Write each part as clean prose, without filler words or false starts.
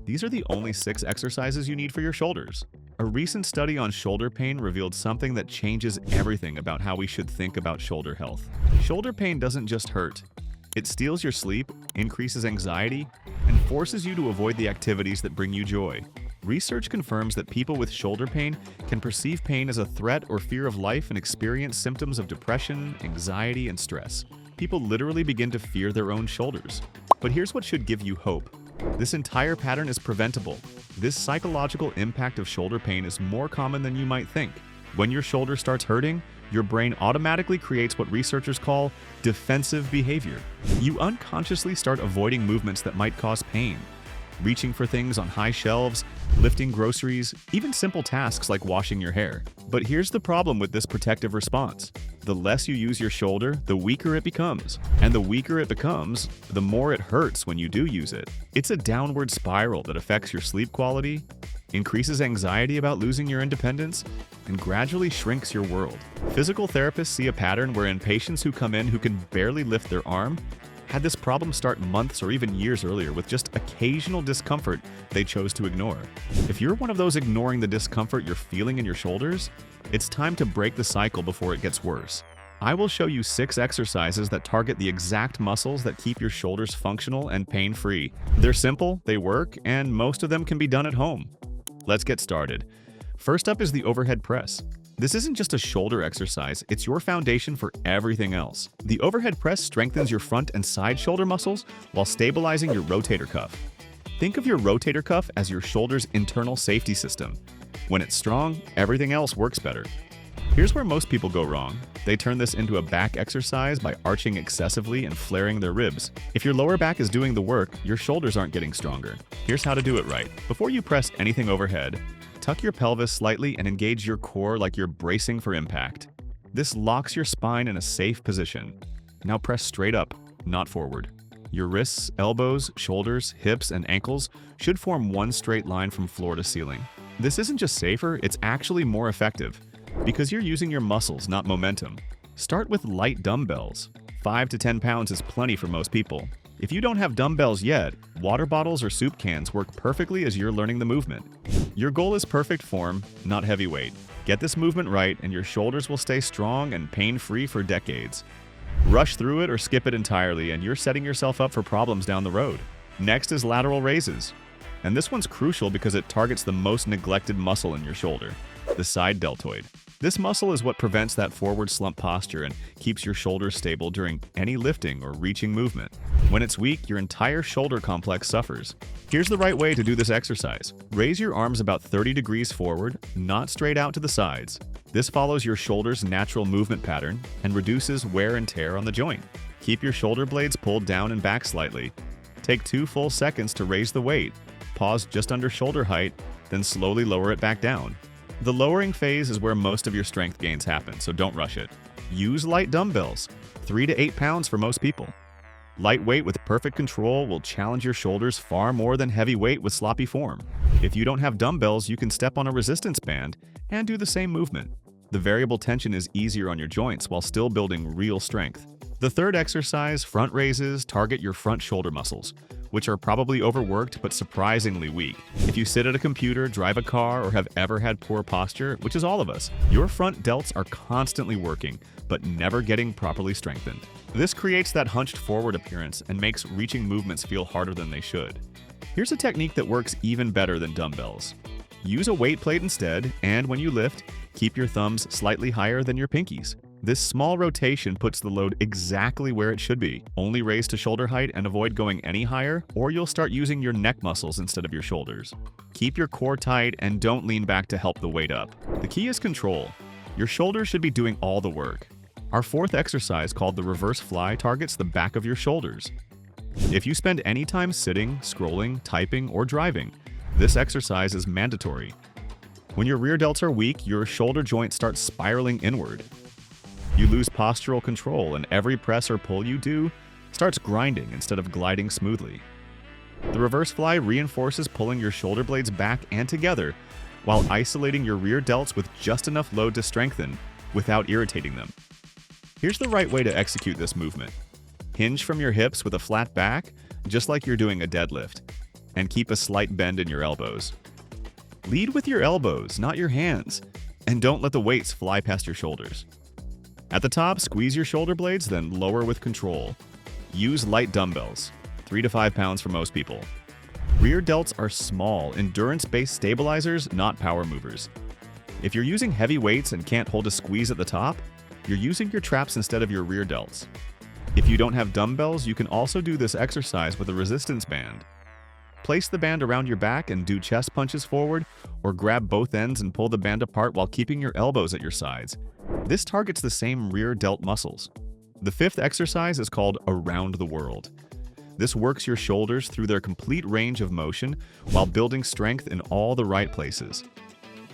These are the only 6 exercises you need for your shoulders. A recent study on shoulder pain revealed something that changes everything about how we should think about shoulder health. Shoulder pain doesn't just hurt. It steals your sleep, increases anxiety, and forces you to avoid the activities that bring you joy. Research confirms that people with shoulder pain can perceive pain as a threat or fear of life and experience symptoms of depression, anxiety, and stress. People literally begin to fear their own shoulders. But here's what should give you hope. This entire pattern is preventable. This psychological impact of shoulder pain is more common than you might think. When your shoulder starts hurting, your brain automatically creates what researchers call defensive behavior. You unconsciously start avoiding movements that might cause pain. Reaching for things on high shelves, lifting groceries, even simple tasks like washing your hair. But here's the problem with this protective response. The less you use your shoulder, the weaker it becomes. And the weaker it becomes, the more it hurts when you do use it. It's a downward spiral that affects your sleep quality, increases anxiety about losing your independence, and gradually shrinks your world. Physical therapists see a pattern wherein patients who come in who can barely lift their arm had this problem start months or even years earlier with just occasional discomfort they chose to ignore. If you're one of those ignoring the discomfort you're feeling in your shoulders, it's time to break the cycle before it gets worse. I will show you 6 exercises that target the exact muscles that keep your shoulders functional and pain-free. They're simple, they work, and most of them can be done at home. Let's get started. First up is the overhead press. This isn't just a shoulder exercise, it's your foundation for everything else. The overhead press strengthens your front and side shoulder muscles while stabilizing your rotator cuff. Think of your rotator cuff as your shoulder's internal safety system. When it's strong, everything else works better. Here's where most people go wrong. They turn this into a back exercise by arching excessively and flaring their ribs. If your lower back is doing the work, your shoulders aren't getting stronger. Here's how to do it right. Before you press anything overhead, tuck your pelvis slightly and engage your core like you're bracing for impact. This locks your spine in a safe position. Now press straight up, not forward. Your wrists, elbows, shoulders, hips, and ankles should form one straight line from floor to ceiling. This isn't just safer, it's actually more effective, because you're using your muscles, not momentum. Start with light dumbbells. 5 to 10 pounds is plenty for most people. If you don't have dumbbells yet, water bottles or soup cans work perfectly as you're learning the movement. Your goal is perfect form, not heavy weight. Get this movement right and your shoulders will stay strong and pain-free for decades. Rush through it or skip it entirely and you're setting yourself up for problems down the road. Next is lateral raises. And this one's crucial because it targets the most neglected muscle in your shoulder, the side deltoid. This muscle is what prevents that forward slump posture and keeps your shoulders stable during any lifting or reaching movement. When it's weak, your entire shoulder complex suffers. Here's the right way to do this exercise. Raise your arms about 30 degrees forward, not straight out to the sides. This follows your shoulder's natural movement pattern and reduces wear and tear on the joint. Keep your shoulder blades pulled down and back slightly. Take 2 full seconds to raise the weight. Pause just under shoulder height, then slowly lower it back down. The lowering phase is where most of your strength gains happen, so don't rush it. Use light dumbbells, 3 to 8 pounds for most people. Lightweight with perfect control will challenge your shoulders far more than heavy weight with sloppy form. If you don't have dumbbells, you can step on a resistance band and do the same movement. The variable tension is easier on your joints while still building real strength. The third exercise, front raises, target your front shoulder muscles, which are probably overworked but surprisingly weak. If you sit at a computer, drive a car, or have ever had poor posture, which is all of us, your front delts are constantly working, but never getting properly strengthened. This creates that hunched forward appearance and makes reaching movements feel harder than they should. Here's a technique that works even better than dumbbells. Use a weight plate instead, and when you lift, keep your thumbs slightly higher than your pinkies. This small rotation puts the load exactly where it should be. Only raise to shoulder height and avoid going any higher, or you'll start using your neck muscles instead of your shoulders. Keep your core tight and don't lean back to help the weight up. The key is control. Your shoulders should be doing all the work. Our fourth exercise, called the reverse fly, targets the back of your shoulders. If you spend any time sitting, scrolling, typing, or driving, this exercise is mandatory. When your rear delts are weak, your shoulder joint starts spiraling inward. You lose postural control, and every press or pull you do starts grinding instead of gliding smoothly. The reverse fly reinforces pulling your shoulder blades back and together while isolating your rear delts with just enough load to strengthen without irritating them. Here's the right way to execute this movement. Hinge from your hips with a flat back, just like you're doing a deadlift. and keep a slight bend in your elbows. Lead with your elbows, not your hands, and don't let the weights fly past your shoulders. At the top, squeeze your shoulder blades, then lower with control. Use light dumbbells, 3 to 5 pounds for most people. Rear delts are small, endurance-based stabilizers, not power movers. If you're using heavy weights and can't hold a squeeze at the top, you're using your traps instead of your rear delts. If you don't have dumbbells, you can also do this exercise with a resistance band. Place the band around your back and do chest punches forward, or grab both ends and pull the band apart while keeping your elbows at your sides. This targets the same rear delt muscles. The fifth exercise is called Around the World. This works your shoulders through their complete range of motion while building strength in all the right places.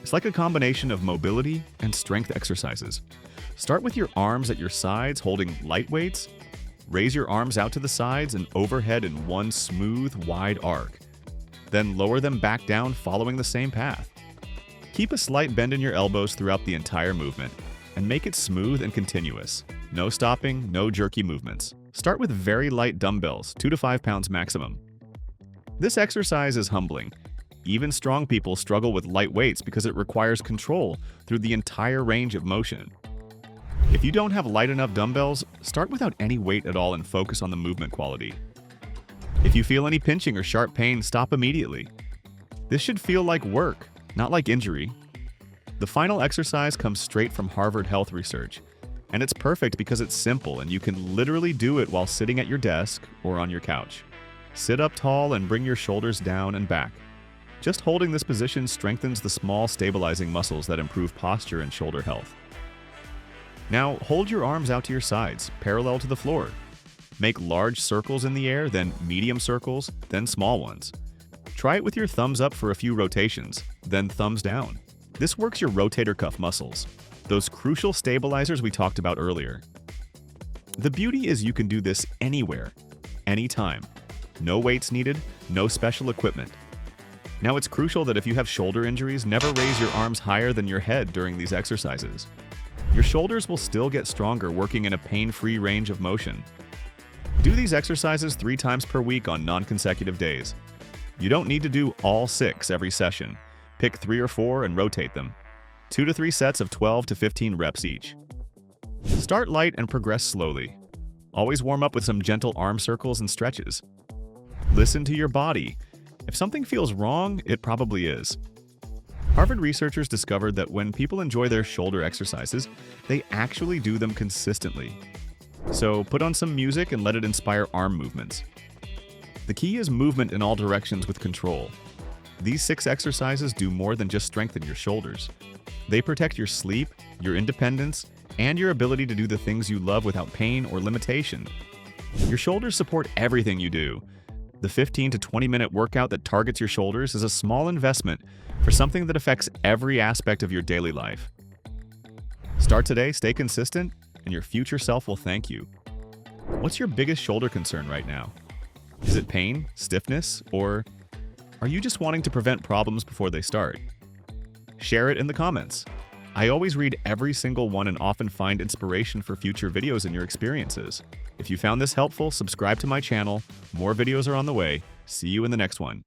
It's like a combination of mobility and strength exercises. Start with your arms at your sides holding light weights. Raise your arms out to the sides and overhead in one smooth, wide arc. Then lower them back down following the same path. Keep a slight bend in your elbows throughout the entire movement, and make it smooth and continuous. No stopping, no jerky movements. Start with very light dumbbells, 2 to 5 pounds maximum. This exercise is humbling. Even strong people struggle with light weights because it requires control through the entire range of motion. If you don't have light enough dumbbells, start without any weight at all and focus on the movement quality. If you feel any pinching or sharp pain, stop immediately. This should feel like work, not like injury. The final exercise comes straight from Harvard Health research, and it's perfect because it's simple and you can literally do it while sitting at your desk or on your couch. Sit up tall and bring your shoulders down and back. Just holding this position strengthens the small stabilizing muscles that improve posture and shoulder health. Now, hold your arms out to your sides, parallel to the floor. Make large circles in the air, then medium circles, then small ones. Try it with your thumbs up for a few rotations, then thumbs down. This works your rotator cuff muscles, those crucial stabilizers we talked about earlier. The beauty is you can do this anywhere, anytime. No weights needed, no special equipment. Now, it's crucial that if you have shoulder injuries, never raise your arms higher than your head during these exercises. Your shoulders will still get stronger working in a pain-free range of motion. Do these exercises 3 times per week on non-consecutive days. You don't need to do all 6 every session. Pick 3 or 4 and rotate them. 2 to 3 sets of 12 to 15 reps each. Start light and progress slowly. Always warm up with some gentle arm circles and stretches. Listen to your body. If something feels wrong, it probably is. Harvard researchers discovered that when people enjoy their shoulder exercises, they actually do them consistently. So put on some music and let it inspire arm movements. The key is movement in all directions with control. These 6 exercises do more than just strengthen your shoulders. They protect your sleep, your independence, and your ability to do the things you love without pain or limitation. Your shoulders support everything you do. The 15 to 20-minute workout that targets your shoulders is a small investment for something that affects every aspect of your daily life. Start today, stay consistent, and your future self will thank you. What's your biggest shoulder concern right now? Is it pain, stiffness, or are you just wanting to prevent problems before they start? Share it in the comments. I always read every single one and often find inspiration for future videos and your experiences. If you found this helpful, subscribe to my channel. More videos are on the way. See you in the next one.